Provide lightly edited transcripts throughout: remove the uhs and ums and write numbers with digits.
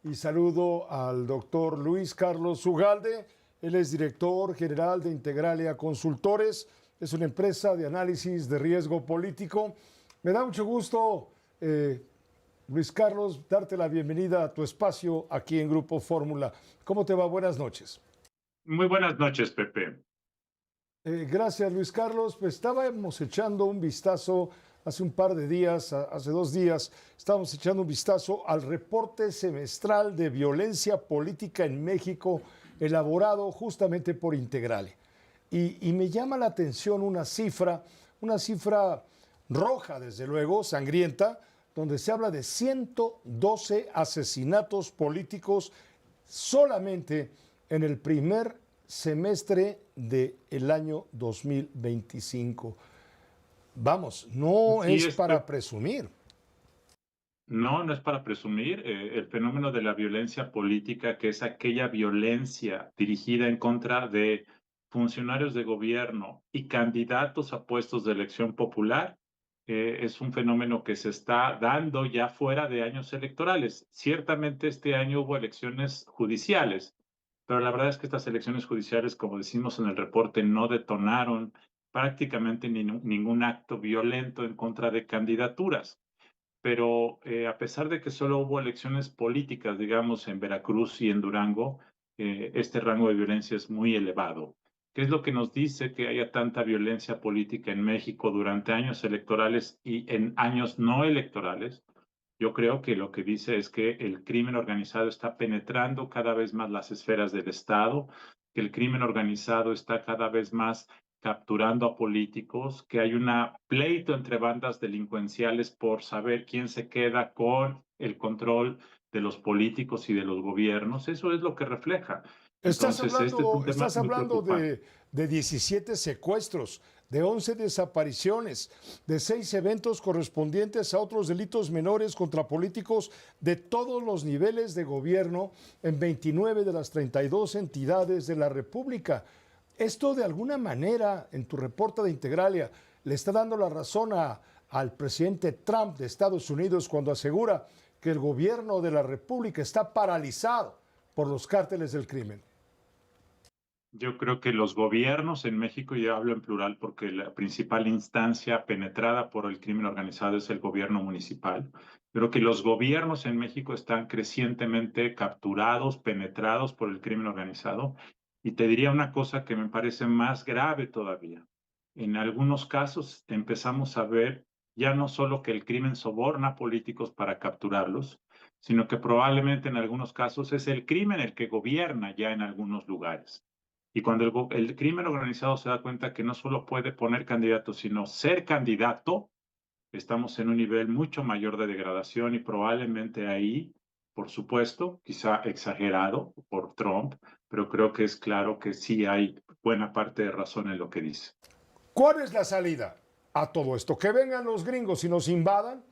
y saludo al doctor Luis Carlos Ugalde. Él es director general de Integralia Consultores. Es una empresa de análisis de riesgo político. Me da mucho gusto, Luis Carlos, darte la bienvenida a tu espacio aquí en Grupo Fórmula. ¿Cómo te va? Buenas noches. Muy buenas noches, Pepe. Gracias, Luis Carlos. Pues estábamos echando un vistazo hace un par de días, hace 2 días, estábamos echando un vistazo al reporte semestral de violencia política en México, elaborado justamente por Integralia. Y me llama la atención una cifra roja, desde luego, sangrienta, donde se habla de 112 asesinatos políticos solamente en el primer semestre del año 2025. Vamos, no Sí, es para presumir. no, no es para presumir. El fenómeno de la violencia política, que es aquella violencia dirigida en contra de funcionarios de gobierno y candidatos a puestos de elección popular, es un fenómeno que se está dando ya fuera de años electorales. Ciertamente este año hubo elecciones judiciales, pero la verdad es que estas elecciones judiciales, como decimos en el reporte, no detonaron prácticamente ningún acto violento en contra de candidaturas. Pero a pesar de que solo hubo elecciones políticas, digamos, en Veracruz y en Durango, este rango de violencia es muy elevado. ¿Qué es lo que nos dice que haya tanta violencia política en México durante años electorales y en años no electorales? Yo creo que lo que dice es que el crimen organizado está penetrando cada vez más las esferas del Estado, que el crimen organizado está cada vez más capturando a políticos, que hay un pleito entre bandas delincuenciales por saber quién se queda con el control de los políticos y de los gobiernos. Eso es lo que refleja. Estás Entonces, este es un hablando, tema estás muy hablando preocupante. de 17 secuestros, de 11 desapariciones, de 6 eventos correspondientes a otros delitos menores contra políticos de todos los niveles de gobierno en 29 de las 32 entidades de la República. Esto de alguna manera, en tu reporte de Integralia, le está dando la razón al presidente Trump de Estados Unidos cuando asegura que el gobierno de la República está paralizado por los cárteles del crimen. Yo creo que los gobiernos en México, y hablo en plural porque la principal instancia penetrada por el crimen organizado es el gobierno municipal, pero que los gobiernos en México están crecientemente capturados, penetrados por el crimen organizado. Y te diría una cosa que me parece más grave todavía. En algunos casos empezamos a ver ya no solo que el crimen soborna a políticos para capturarlos, sino que probablemente en algunos casos es el crimen el que gobierna ya en algunos lugares. Y cuando el crimen organizado se da cuenta que no solo puede poner candidatos, sino ser candidato, estamos en un nivel mucho mayor de degradación y probablemente ahí, por supuesto, quizá exagerado por Trump, pero creo que es claro que sí hay buena parte de razón en lo que dice. ¿Cuál es la salida a todo esto? ¿Que vengan los gringos y nos invadan?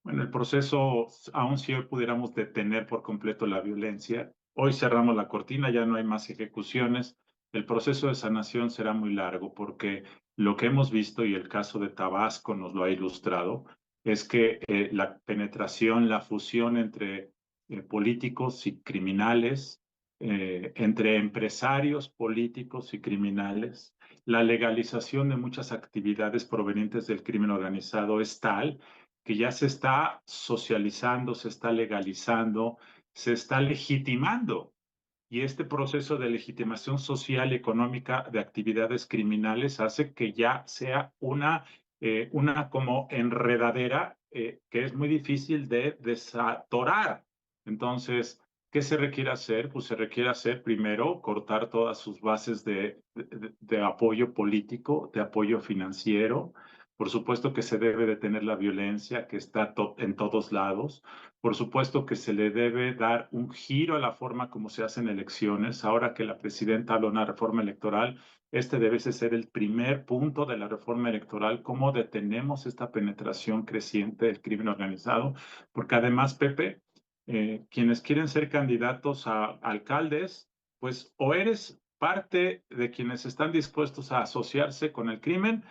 Bueno, el proceso, aun si hoy pudiéramos detener por completo la violencia, hoy cerramos la cortina, ya no hay más ejecuciones. El proceso de sanación será muy largo porque lo que hemos visto, y el caso de Tabasco nos lo ha ilustrado, es que la penetración, la fusión entre políticos y criminales, entre empresarios políticos y criminales, la legalización de muchas actividades provenientes del crimen organizado es tal que ya se está socializando, se está legalizando, se está legitimando. Y este proceso de legitimación social y económica de actividades criminales hace que ya sea una como enredadera que es muy difícil de desatorar. Entonces, ¿qué se requiere hacer? Pues se requiere hacer primero cortar todas sus bases de apoyo político, de apoyo financiero. Por supuesto que se debe detener la violencia que está en todos lados. Por supuesto que se le debe dar un giro a la forma como se hacen elecciones. Ahora que la presidenta habla de una reforma electoral, este debe ser el primer punto de la reforma electoral, cómo detenemos esta penetración creciente del crimen organizado, porque además, Pepe, quienes quieren ser candidatos a alcaldes, pues o eres parte de quienes están dispuestos a asociarse con el crimen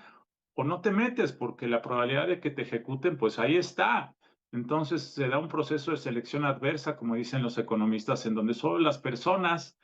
o no te metes, porque la probabilidad de que te ejecuten, pues ahí está. Entonces se da un proceso de selección adversa, como dicen los economistas, en donde solo las personas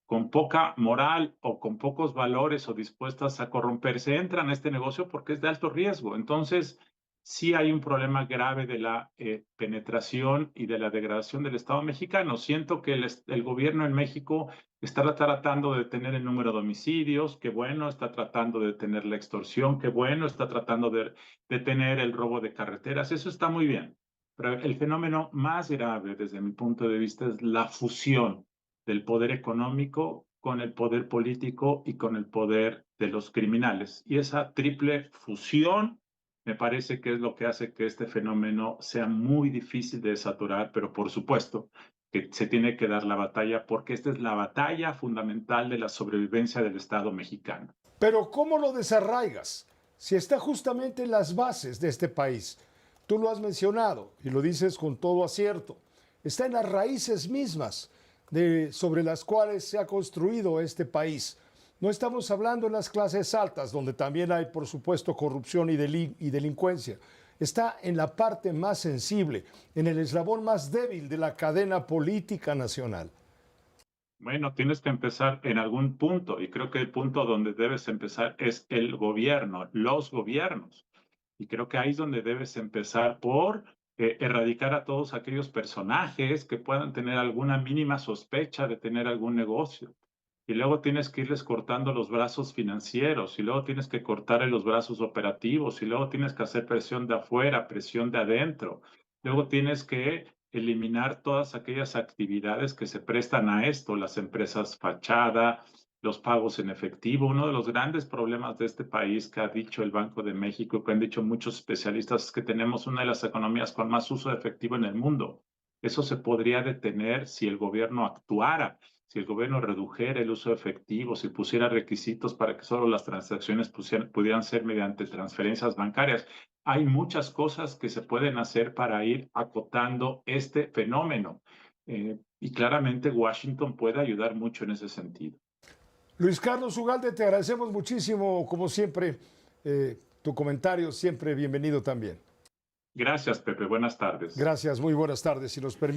con poca moral o con pocos valores o dispuestas a corromperse entran a este negocio porque es de alto riesgo. Entonces, sí hay un problema grave de la penetración y de la degradación del Estado mexicano. Siento que el gobierno en México está tratando de detener el número de homicidios, qué bueno, está tratando de detener la extorsión, qué bueno, está tratando de detener el robo de carreteras, eso está muy bien. Pero el fenómeno más grave desde mi punto de vista es la fusión del poder económico con el poder político y con el poder de los criminales. Y esa triple fusión me parece que es lo que hace que este fenómeno sea muy difícil de desaturar, pero por supuesto que se tiene que dar la batalla porque esta es la batalla fundamental de la sobrevivencia del Estado mexicano. Pero ¿cómo lo desarraigas? Si está justamente en las bases de este país. Tú lo has mencionado y lo dices con todo acierto. Está en las raíces mismas sobre las cuales se ha construido este país. No estamos hablando en las clases altas, donde también hay, por supuesto, corrupción y delincuencia. Está en la parte más sensible, en el eslabón más débil de la cadena política nacional. Bueno, tienes que empezar en algún punto y creo que el punto donde debes empezar es el gobierno, los gobiernos. Y creo que ahí es donde debes empezar por erradicar a todos aquellos personajes que puedan tener alguna mínima sospecha de tener algún negocio. Y luego tienes que irles cortando los brazos financieros, y luego tienes que cortarle los brazos operativos, y luego tienes que hacer presión de afuera, presión de adentro. Luego tienes que eliminar todas aquellas actividades que se prestan a esto, las empresas fachada, los pagos en efectivo. Uno de los grandes problemas de este país que ha dicho el Banco de México, que han dicho muchos especialistas, es que tenemos una de las economías con más uso de efectivo en el mundo. Eso se podría detener si el gobierno actuara, si el gobierno redujera el uso de efectivo, si pusiera requisitos para que solo las transacciones pudieran ser mediante transferencias bancarias. Hay muchas cosas que se pueden hacer para ir acotando este fenómeno. Y claramente Washington puede ayudar mucho en ese sentido. Luis Carlos Ugalde, te agradecemos muchísimo, como siempre, tu comentario, siempre bienvenido también. Gracias, Pepe. Buenas tardes. Gracias, muy buenas tardes. Si nos permite.